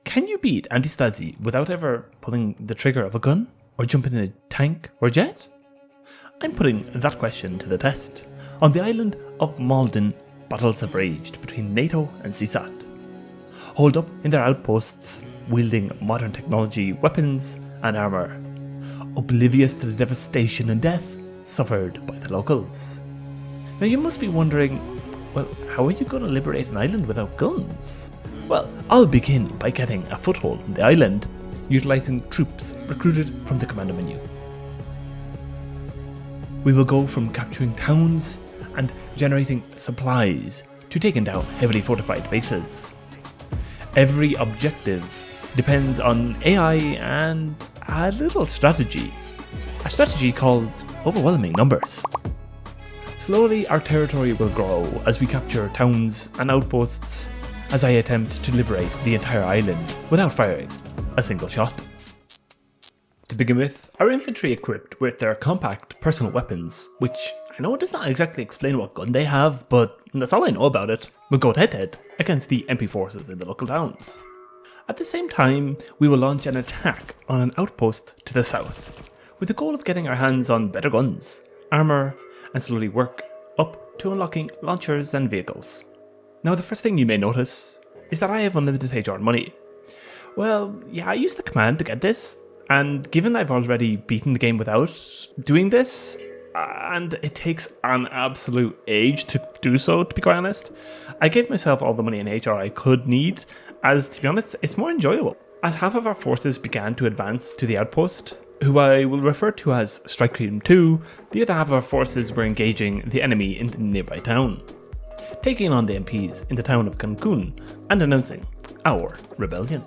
Can you beat Antistasi without ever pulling the trigger of a gun? Or jumping in a tank or jet? I'm putting that question to the test. On the island of Malden, battles have raged between NATO and CSAT. Holed up in their outposts, wielding modern technology, weapons and armour, oblivious to the devastation and death suffered by the locals. Now you must be wondering, well, how are you going to liberate an island without guns? Well, I'll begin by getting a foothold in the island, utilising troops recruited from the commander menu. We will go from capturing towns and generating supplies to taking down heavily fortified bases. Every objective depends on AI and a little strategy. A strategy called overwhelming numbers. Slowly our territory will grow as we capture towns and outposts as I attempt to liberate the entire island without firing a single shot. To begin with, our infantry equipped with their compact personal weapons, which I know does not exactly explain what gun they have, but that's all I know about it, will go head to head against the MP forces in the local towns. At the same time, we will launch an attack on an outpost to the south, with the goal of getting our hands on better guns, armour, and slowly work up to unlocking launchers and vehicles. Now the first thing you may notice is that I have unlimited HR money. Well, yeah, I used the command to get this, and given I've already beaten the game without doing this, and it takes an absolute age to do so, to be quite honest, I gave myself all the money in HR I could need, as to be honest, it's more enjoyable. As half of our forces began to advance to the outpost, who I will refer to as Strike Team 2, the other half of our forces were engaging the enemy in the nearby town, taking on the MPs in the town of Cancun and announcing our rebellion.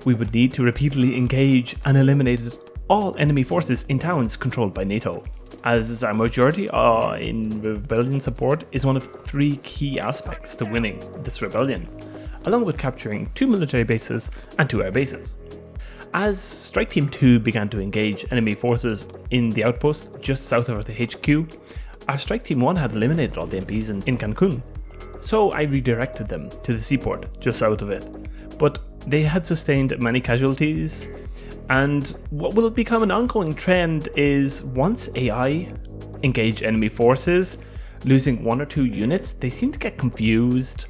We would need to repeatedly engage and eliminate all enemy forces in towns controlled by NATO, as a majority in rebellion support is one of 3 key aspects to winning this rebellion, along with capturing 2 military bases and 2 air bases. As Strike Team 2 began to engage enemy forces in the outpost just south of the HQ, our Strike Team 1 had eliminated all the MPs in Cancun, so I redirected them to the seaport just south of it, but they had sustained many casualties, and what will become an ongoing trend is once AI engage enemy forces, losing 1 or 2 units, they seem to get confused.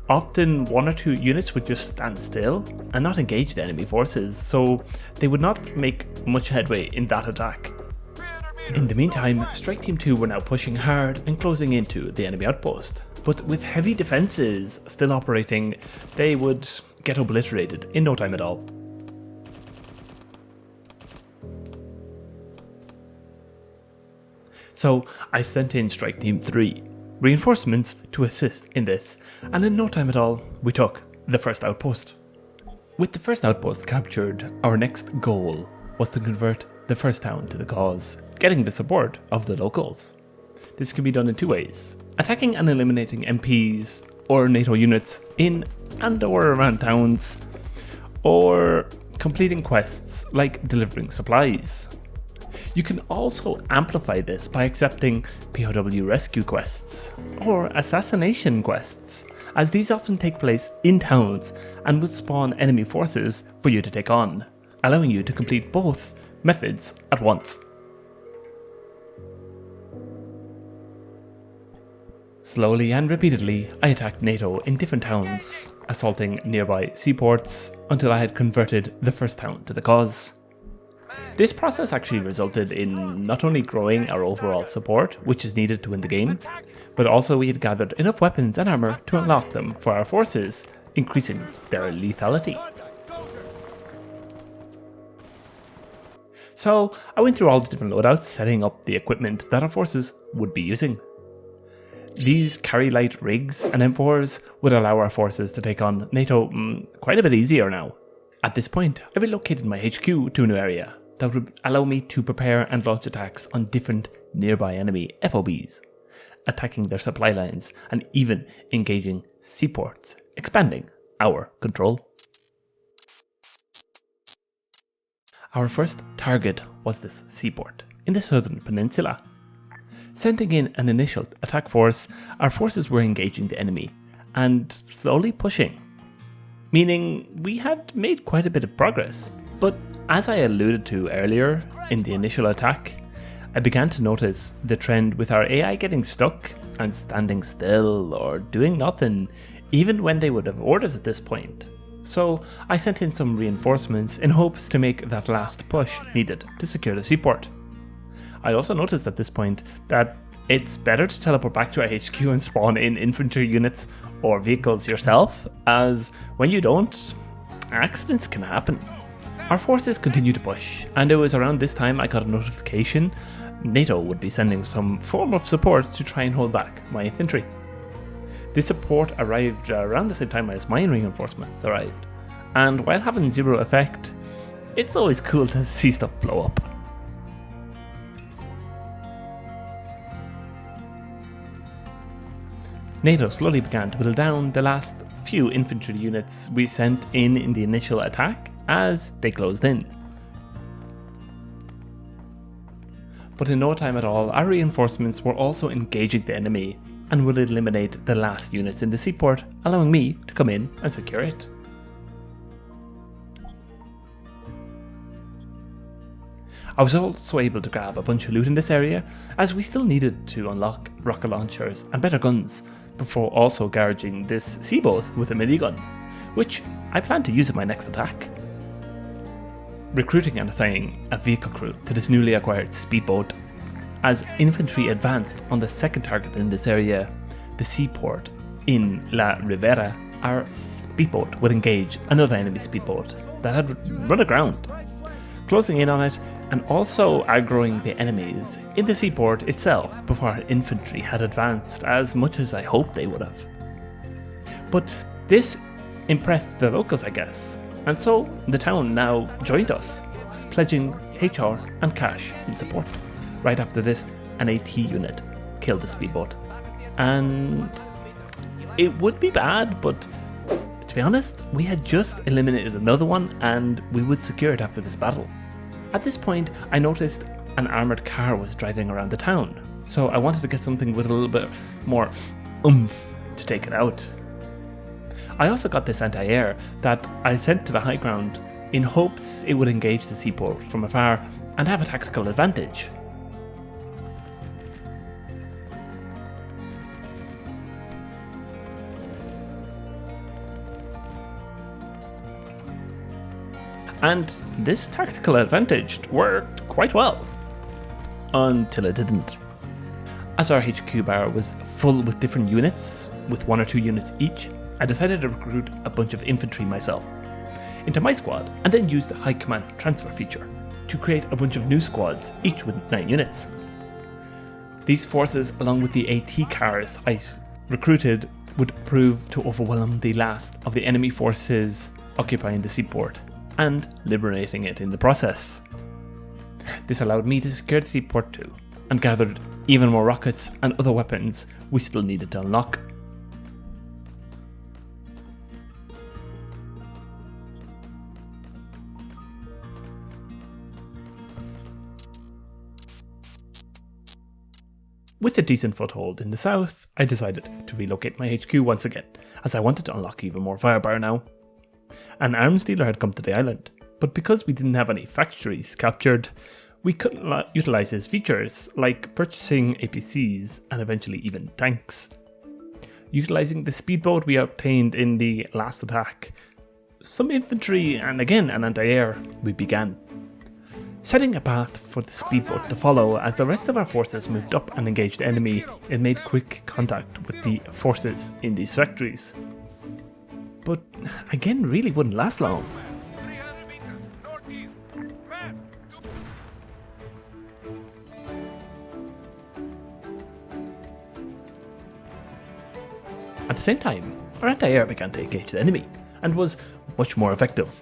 Often 1 or 2 units would just stand still and not engage the enemy forces, so they would not make much headway in that attack. In the meantime, Strike Team 2 were now pushing hard and closing into the enemy outpost, but with heavy defences still operating, they would get obliterated in no time at all. So I sent in Strike Team 3, reinforcements to assist in this, and in no time at all, we took the first outpost. With the first outpost captured, our next goal was to convert the first town to the cause, getting the support of the locals. This can be done in 2 ways: attacking and eliminating MPs or NATO units in and or around towns, or completing quests like delivering supplies. You can also amplify this by accepting POW rescue quests or assassination quests, as these often take place in towns and would spawn enemy forces for you to take on, allowing you to complete both methods at once. Slowly and repeatedly, I attacked NATO in different towns, assaulting nearby seaports until I had converted the first town to the cause. This process actually resulted in not only growing our overall support, which is needed to win the game, but also we had gathered enough weapons and armour to unlock them for our forces, increasing their lethality. So I went through all the different loadouts, setting up the equipment that our forces would be using. These carry light rigs and M4s would allow our forces to take on NATO quite a bit easier now. At this point, I relocated my HQ to a new area that would allow me to prepare and launch attacks on different nearby enemy FOBs, attacking their supply lines and even engaging seaports, expanding our control. Our first target was this seaport in the southern peninsula. Sending in an initial attack force, our forces were engaging the enemy and slowly pushing. meaning we had made quite a bit of progress. But as I alluded to earlier in the initial attack, I began to notice the trend with our AI getting stuck and standing still or doing nothing, even when they would have orders at this point. So I sent in some reinforcements in hopes to make that last push needed to secure the seaport. I also noticed at this point that it's better to teleport back to our HQ and spawn in infantry units or vehicles yourself, as when you don't, accidents can happen. Our forces continued to push, and it was around this time I got a notification NATO would be sending some form of support to try and hold back my infantry. This support arrived around the same time as my reinforcements arrived, and while having zero effect, it's always cool to see stuff blow up. NATO slowly began to whittle down the last few infantry units we sent in the initial attack as they closed in. But in no time at all, our reinforcements were also engaging the enemy and will eliminate the last units in the seaport, allowing me to come in and secure it. I was also able to grab a bunch of loot in this area, as we still needed to unlock rocket launchers and better guns before also garaging this seaboat with a minigun, which I plan to use in my next attack. Recruiting and assigning a vehicle crew to this newly acquired speedboat. As infantry advanced on the second target in this area, the seaport in La Rivera, our speedboat would engage another enemy speedboat that had run aground, closing in on it and also aggroing the enemies in the seaport itself before our infantry had advanced as much as I hoped they would have. But this impressed the locals, I guess, and so the town now joined us, pledging HR and cash in support. Right after this, an AT unit killed the speedboat. And it would be bad, but to be honest, we had just eliminated another one and we would secure it after this battle. At this point, I noticed an armoured car was driving around the town, so I wanted to get something with a little bit more oomph to take it out. I also got this anti-air that I sent to the high ground in hopes it would engage the seaport from afar and have a tactical advantage. And this tactical advantage worked quite well. Until it didn't. As our HQ bar was full with different units, with 1 or 2 units each, I decided to recruit a bunch of infantry myself into my squad and then used the high command transfer feature to create a bunch of new squads, each with 9 units. These forces, along with the AT cars I recruited, would prove to overwhelm the last of the enemy forces occupying the seaport and liberating it in the process. This allowed me to secure the seaport too, and gathered even more rockets and other weapons we still needed to unlock. With a decent foothold in the south, I decided to relocate my HQ once again, as I wanted to unlock even more firepower now. An arms dealer had come to the island, but because we didn't have any factories captured, we couldn't utilise his features, like purchasing APCs and eventually even tanks. Utilising the speedboat we obtained in the last attack, some infantry and again an anti-air, we began. Setting a path for the speedboat to follow as the rest of our forces moved up and engaged the enemy, it made quick contact with the forces in these factories. But again, really wouldn't last long. At the same time, our anti-air began to engage the enemy, and was much more effective.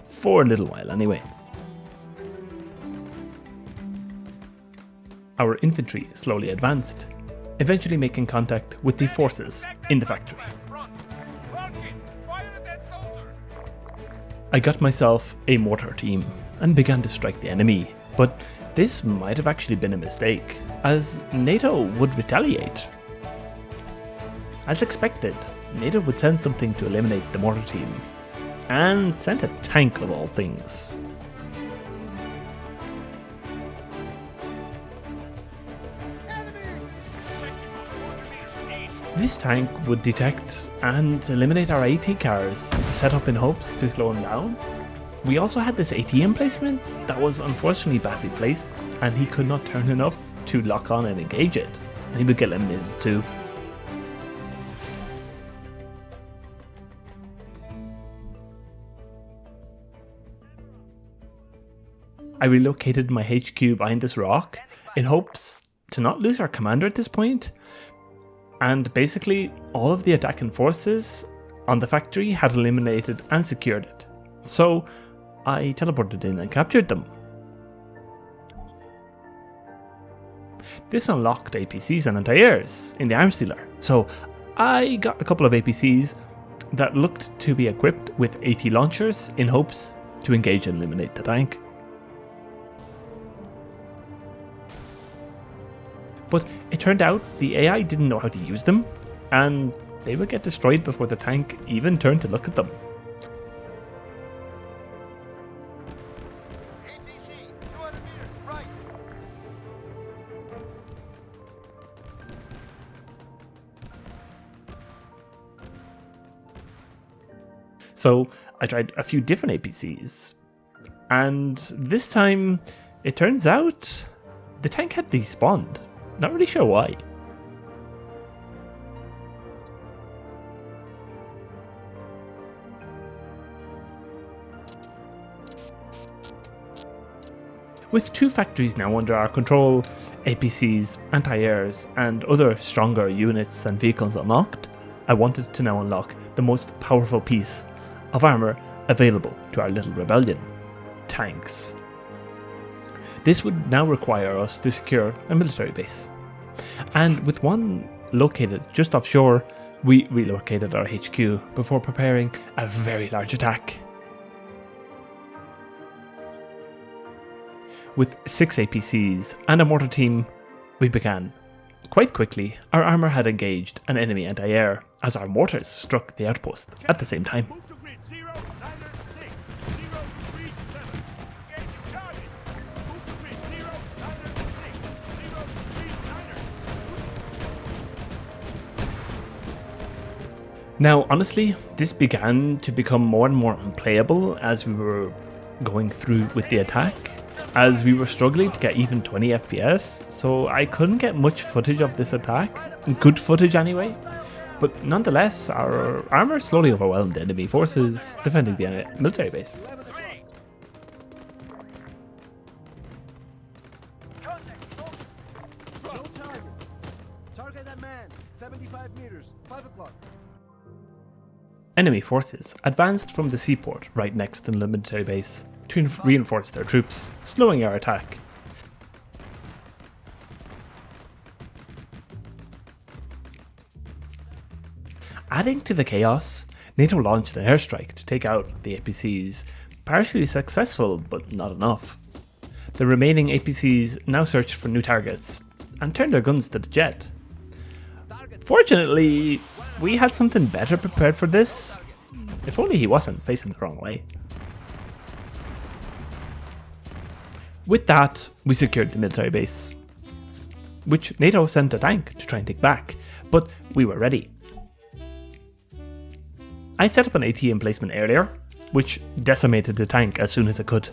For a little while anyway. Our infantry slowly advanced, eventually making contact with the forces in the factory. I got myself a mortar team and began to strike the enemy, but this might have actually been a mistake, as NATO would retaliate. As expected, NATO would send something to eliminate the mortar team, and sent a tank of all things. This tank would detect and eliminate our AT cars, set up in hopes to slow them down. We also had this AT emplacement that was unfortunately badly placed, and he could not turn enough to lock on and engage it, and he would get eliminated too. I relocated my HQ behind this rock in hopes to not lose our commander at this point, and basically all of the attacking forces on the factory had eliminated and secured it, so I teleported in and captured them. This unlocked APCs and anti-airs in the arms dealer, so I got a couple of APCs that looked to be equipped with AT launchers in hopes to engage and eliminate the tank. But it turned out the AI didn't know how to use them, and they would get destroyed before the tank even turned to look at them. APC, 200 meters, right. So I tried a few different APCs, and this time it turns out the tank had despawned. Not really sure why. With two factories now under our control, APCs, anti-airs, and other stronger units and vehicles unlocked, I wanted to now unlock the most powerful piece of armour available to our little rebellion: tanks. This would now require us to secure a military base. And with one located just offshore, we relocated our HQ before preparing a very large attack. With 6 APCs and a mortar team, we began. Quite quickly, our armour had engaged an enemy anti-air as our mortars struck the outpost at the same time. Move to grid 0906, 037. Engaging target. Move to grid 0906, 039. Now, honestly, this began to become more and more unplayable as we were going through with the attack, as we were struggling to get even 20 FPS, so I couldn't get much footage of this attack, good footage anyway, but nonetheless our armour slowly overwhelmed enemy forces defending the military base. No target. Target that man. 75 meters. 5 o'clock. Enemy forces advanced from the seaport right next to the military base to reinforce their troops, slowing our attack. Adding to the chaos, NATO launched an airstrike to take out the APCs, partially successful but not enough. The remaining APCs now searched for new targets and turned their guns to the jet. Fortunately, we had something better prepared for this, if only he wasn't facing the wrong way. With that, we secured the military base, which NATO sent a tank to try and take back, but we were ready. I set up an AT emplacement earlier, which decimated the tank as soon as it could.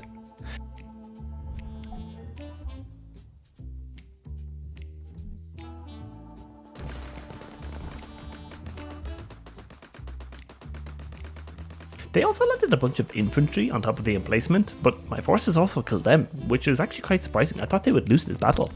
They also landed a bunch of infantry on top of the emplacement, but my forces also killed them, which is actually quite surprising. I thought they would lose this battle.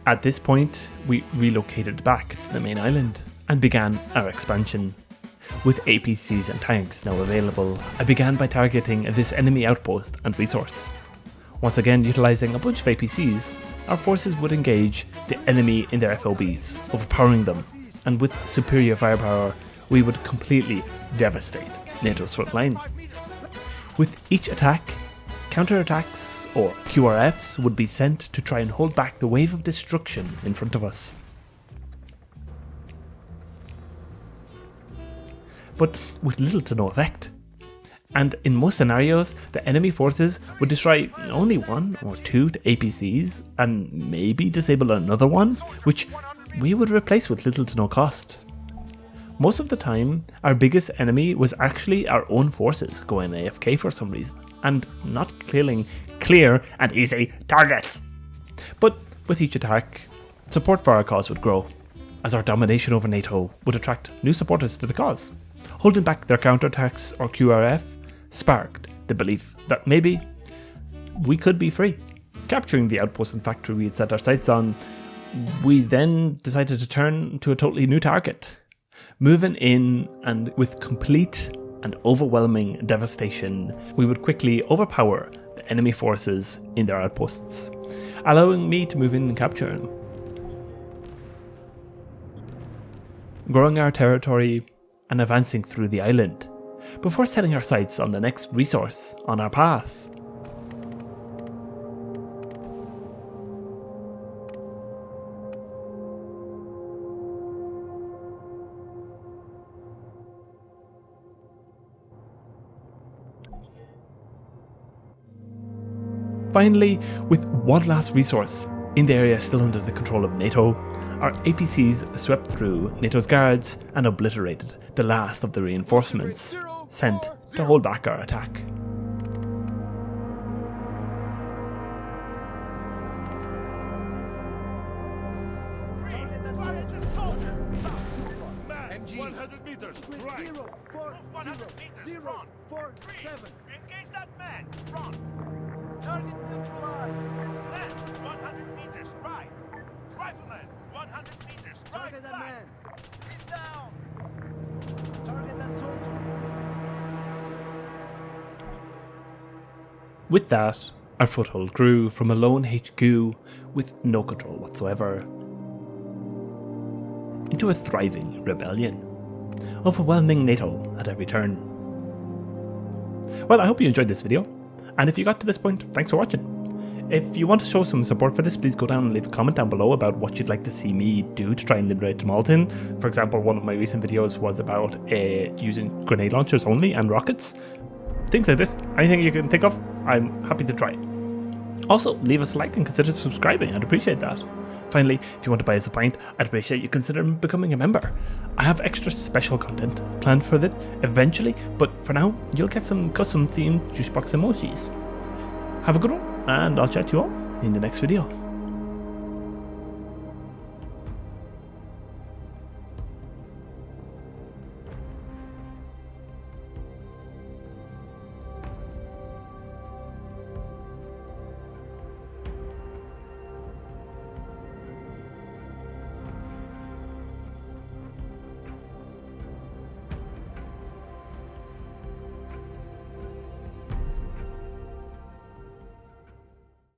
At this point, we relocated back to the main island and began our expansion. With APCs and tanks now available, I began by targeting this enemy outpost and resource. Once again, utilising a bunch of APCs, our forces would engage the enemy in their FOBs, overpowering them, and with superior firepower, we would completely devastate NATO's front line. With each attack, counterattacks or QRFs would be sent to try and hold back the wave of destruction in front of us. But with little to no effect. And in most scenarios, the enemy forces would destroy only 1 or 2 APCs and maybe disable another one, which we would replace with little to no cost. Most of the time, our biggest enemy was actually our own forces going AFK for some reason, and not killing clear and easy targets. But with each attack, support for our cause would grow, as our domination over NATO would attract new supporters to the cause. Holding back their counterattacks or QRF sparked the belief that maybe we could be free. Capturing the outpost and factory we had set our sights on, we then decided to turn to a totally new target. Moving in and with complete and overwhelming devastation, we would quickly overpower the enemy forces in their outposts, allowing me to move in and capture them. Growing our territory and advancing through the island, before setting our sights on the next resource on our path. Finally, with one last resource in the area still under the control of NATO, our APCs swept through NATO's guards and obliterated the last of the reinforcements sent to hold back our attack. MG 100 meters, right. 0, 4, 100 0, meters, 0, run. 4, 7. Engage that man, run. Target neutralized. Man, 100 meters, right. Rifleman, 100 meters, right. Target that man. He's down. Target that soldier. With that, our foothold grew from a lone HQ with no control whatsoever into a thriving rebellion, overwhelming NATO at every turn. Well, I hope you enjoyed this video, and if you got to this point, thanks for watching. If you want to show some support for this, please go down and leave a comment down below about what you'd like to see me do to try and liberate Malden. For example, one of my recent videos was about using grenade launchers only and rockets. Things like this, anything you can think of, I'm happy to try. Also, leave us a like and consider subscribing, I'd appreciate that. Finally, if you want to buy us a pint, I'd appreciate you considering becoming a member. I have extra special content planned for that eventually, but for now, you'll get some custom themed juicebox emojis. Have a good one, and I'll chat to you all in the next video.